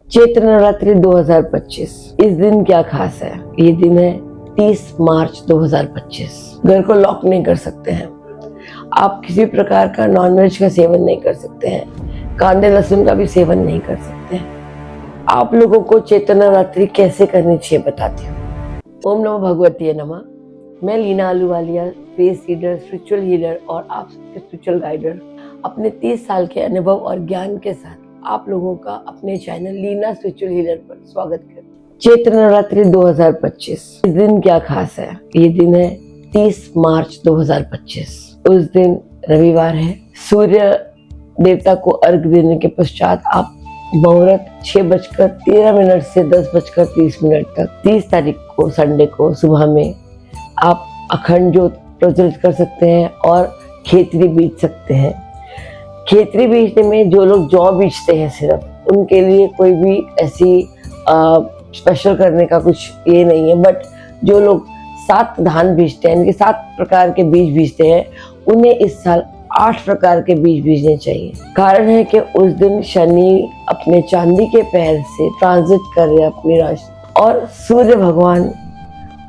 चैत्र नवरात्रि 2025। इस दिन क्या खास है? ये दिन है 30 मार्च 2025। घर को लॉक नहीं कर सकते हैं आप, किसी प्रकार का नॉनवेज का सेवन नहीं कर सकते हैं, कांदे लहसुन का भी सेवन नहीं कर सकते हैं। आप लोगों को चैत्र नवरात्रि कैसे करनी चाहिए बताती हूँ। ओम नमो भगवती नमः। मैं Leena Ahluwalia, face healer, spiritual healer और आप सबके स्पिरिचुअल गाइडर, अपने 30 साल के अनुभव और ज्ञान के साथ आप लोगों का अपने चैनल लीना स्पिरिचुअल हीलर पर स्वागत करती हूँ। चैत्र नवरात्रि 2025। इस दिन क्या खास है? ये दिन है 30 मार्च 2025। उस दिन रविवार है। सूर्य देवता को अर्घ देने के पश्चात आप मुहूर्त 6:13 से 10:30 तक 30 तारीख को संडे को सुबह में आप अखंड ज्योत प्रज्वलित कर सकते हैं और खेतरी बीज सकते हैं। खेतरी बीजने में जो लोग जौ बीजते हैं सिर्फ उनके लिए कोई भी ऐसी स्पेशल करने का कुछ ये नहीं है, बट जो लोग 7 धान बीजते हैं, इनके 7 प्रकार के बीज बीजते हैं, उन्हें इस साल 8 प्रकार के बीज बीजने चाहिए। कारण है कि उस दिन शनि अपने चांदी के पैर से ट्रांजिट कर रहे हैं अपनी राशि, और सूर्य भगवान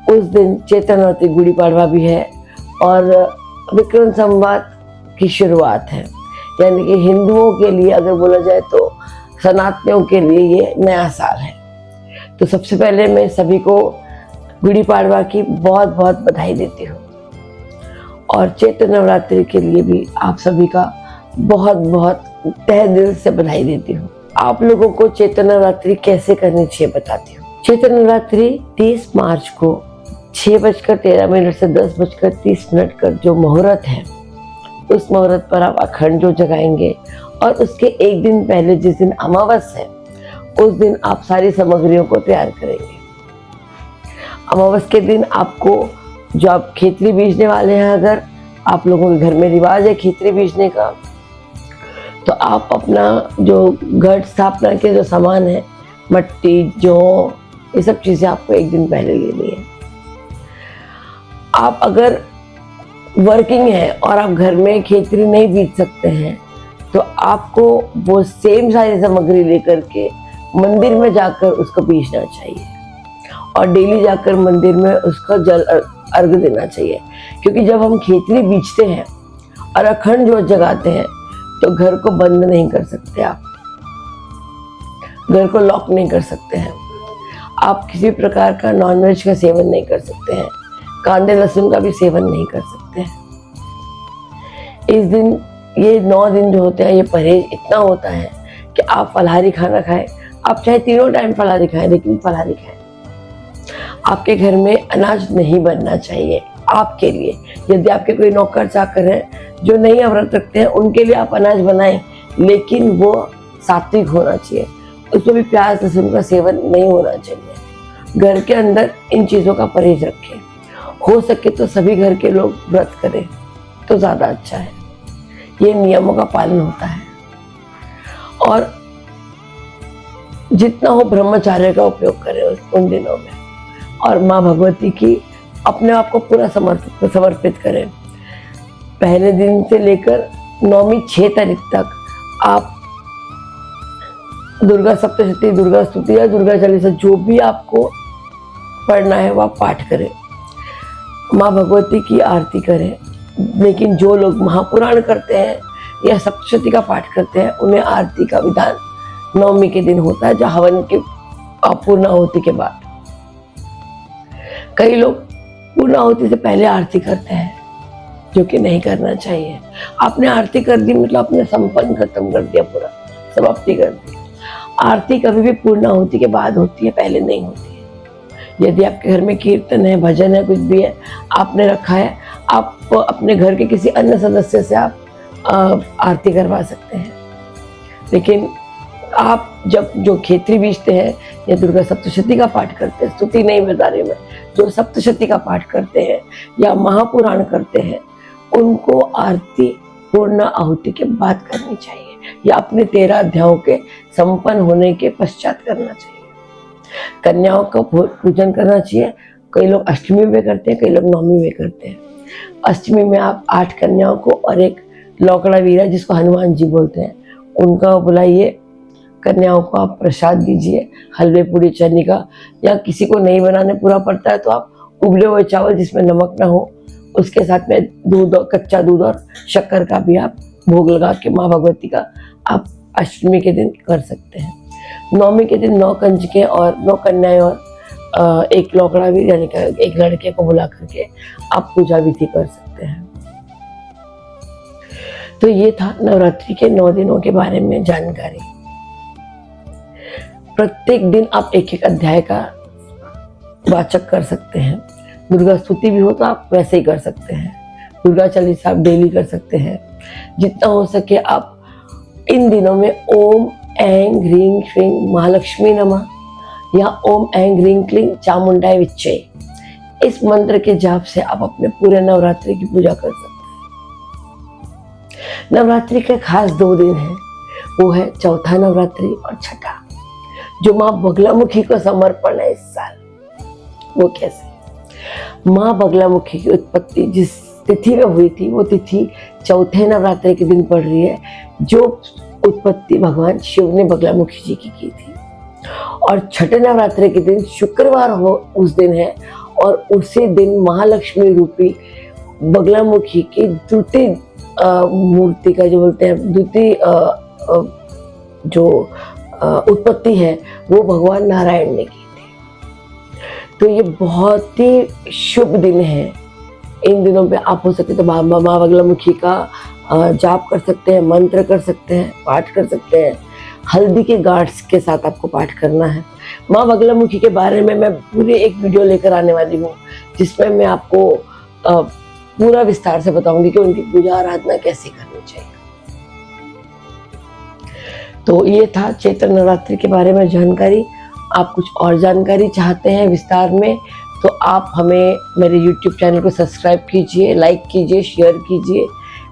उस दिन चैत्र नवरात्रि गुड़ी पाड़वा भी है और विक्रम संवत की शुरुआत है। यानी कि हिंदुओं के लिए अगर बोला जाए तो सनातनियों के लिए ये नया साल है। तो सबसे पहले मैं सभी को गुड़ी पाड़वा की बहुत बहुत बधाई देती हूँ और चैत्र नवरात्रि के लिए भी आप सभी का बहुत बहुत तहे दिल से बधाई देती हूँ। आप लोगों को चैत्र नवरात्रि कैसे करनी चाहिए बताती हूँ। चैत्र नवरात्रि 30 मार्च को 6:13 से 10:30 का जो मुहूर्त है, उस मुहूर्त पर आप अखंड ज्योत जगाएंगे और उसके एक दिन पहले जिस दिन अमावस है उस दिन आप सारी सामग्रियों को तैयार करेंगे। अमावस के दिन आपको जो आप खेतरी बीजने वाले हैं, अगर आप लोगों के घर में रिवाज है खेतरी बीजने का, तो आप अपना जो घट स्थापना के जो सामान है, मट्टी, जौ, ये सब चीजें आपको एक दिन पहले लेनी है। आप अगर वर्किंग है और आप घर में खेतरी नहीं बीज सकते हैं तो आपको वो सेम सारी सामग्री लेकर के मंदिर में जाकर उसको बीजना चाहिए और डेली जाकर मंदिर में उसका जल अर्घ देना चाहिए। क्योंकि जब हम खेतरी बीजते हैं और अखंड ज्योत जगाते हैं तो घर को बंद नहीं कर सकते, आप घर को लॉक नहीं कर सकते हैं आप, किसी प्रकार का नॉनवेज का सेवन नहीं कर सकते हैं, कांदे लहसुन का भी सेवन नहीं कर सकते हैं। इस दिन ये 9 दिन जो होते हैं, ये परहेज इतना होता है कि आप फलाहारी खाना खाएं। आप चाहे तीनों टाइम फलाहारी खाएं, लेकिन फलाहारी खाएं। आपके घर में अनाज नहीं बनना चाहिए आपके लिए। यदि आपके कोई नौकर चाकर हैं जो नहीं व्रत रखते हैं, उनके लिए आप अनाज बनाएं, लेकिन वो सात्विक होना चाहिए। उसमें भी प्याज लहसुन का सेवन नहीं होना चाहिए। घर के अंदर इन चीज़ों का परहेज रखें। हो सके तो सभी घर के लोग व्रत करें तो ज़्यादा अच्छा है। ये नियमों का पालन होता है और जितना हो ब्रह्मचार्य का उपयोग करें उन दिनों में, और माँ भगवती की अपने आप को पूरा समर्पित करें। पहले दिन से लेकर 9वीं 6 तारीख तक आप दुर्गा सप्तशती, दुर्गा स्तुति या दुर्गा चालीसा जो भी आपको पढ़ना है वह पाठ करें, माँ भगवती की आरती करें। लेकिन जो लोग महापुराण करते हैं या सप्तशती का पाठ करते हैं, उन्हें आरती का विधान 9वीं के दिन होता है, जो हवन के पूर्णाहुति के बाद। कई लोग पूर्णाहुति से पहले आरती करते हैं, जो कि नहीं करना चाहिए। आपने आरती कर दी मतलब आपने संपन्न खत्म कर दिया, पूरा समाप्ति कर दी। आरती कभी भी पूर्णाहुति के बाद होती है, पहले नहीं होती है। यदि आपके घर में कीर्तन है, भजन है, कुछ भी है आपने रखा है, आप अपने घर के किसी अन्य सदस्य से आप आरती करवा सकते हैं। लेकिन आप जब जो खेतरी बीजते हैं या दुर्गा सप्तशती का पाठ करते हैं, स्तुति नहीं बता रही मैं, जो सप्तशती का पाठ करते हैं या महापुराण करते हैं, उनको आरती पूर्ण आहुति के बाद करनी चाहिए या अपने 13 अध्यायों के संपन्न होने के पश्चात करना चाहिए। कन्याओं का पूजन करना चाहिए। कई लोग अष्टमी में करते हैं, कई लोग 9वीं में करते हैं। अष्टमी में आप 8 कन्याओं को और एक लौकड़ा वीरा, जिसको हनुमान जी बोलते हैं, उनका बुलाइए कन्याओं को आप प्रसाद दीजिए, हलवे पूड़ी चने का, या किसी को नहीं बनाने पूरा पड़ता है तो आप उबले हुए चावल जिसमें नमक ना हो उसके साथ में दूध, कच्चा दूध और शक्कर का भी आप भोग लगा के माँ भगवती का आप अष्टमी के दिन कर सकते हैं। नवमी के दिन 9 कंजकें और 9 कन्याएं और एक लौकड़ा भी, यानी कि एक लड़के को बुला करके आप पूजा विधि कर सकते हैं। तो ये था नवरात्रि के 9 दिनों के बारे में जानकारी। प्रत्येक दिन आप एक एक अध्याय का वाचक कर सकते हैं। दुर्गा स्तुति भी हो तो आप वैसे ही कर सकते हैं। दुर्गा चालीसा आप डेली कर सकते हैं। जितना हो सके आप इन दिनों में ओम ऐं ह्रीं श्रीं महालक्ष्मी नमः या ओम ऐं ह्रीं क्लीं चामुंडाय विच्चे, इस मंत्र के जाप से आप अपने पूरे नवरात्रि की पूजा कर सकते हैं। नवरात्रि के खास 2 दिन हैं, वो है चौथा नवरात्रि और छठा, जो माँ बगलामुखी को समर्पण है इस साल। वो कैसे? माँ बगलामुखी की उत्पत्ति जिस तिथि में हुई थी वो तिथि चौथे नवरात्रि के दिन पड़ रही है, जो उत्पत्ति भगवान शिव ने बगलामुखी जी की थी। और छठे नवरात्रि के दिन शुक्रवार हो उस दिन है, और उसी दिन महालक्ष्मी रूपी बगलामुखी की द्वितीय मूर्ति का जो बोलते हैं द्वितीय जो उत्पत्ति है वो भगवान नारायण ने की थी। तो ये बहुत ही शुभ दिन है। इन दिनों पे आप हो सके तो माँ बगलामुखी का जाप कर सकते हैं, मंत्र कर सकते हैं, पाठ कर सकते हैं। हल्दी के गांठ के साथ आपको पाठ करना है। माँ बगलामुखी के बारे में मैं पूरी एक वीडियो लेकर आने वाली हूँ, जिसमें मैं आपको पूरा विस्तार से बताऊंगी कि उनकी पूजा आराधना कैसे करनी चाहिए। तो ये था चैत्र नवरात्रि के बारे में जानकारी। आप कुछ और जानकारी चाहते हैं विस्तार में तो आप हमें मेरे YouTube चैनल को सब्सक्राइब कीजिए, लाइक कीजिए, शेयर कीजिए,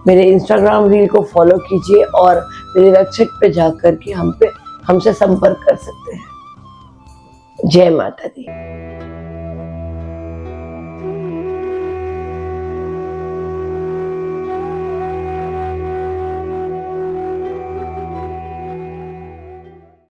मेरे इंस्टाग्राम रील को फॉलो कीजिए और मेरे वेबसाइट पे जा कर के हमसे संपर्क कर सकते हैं। जय माता दी।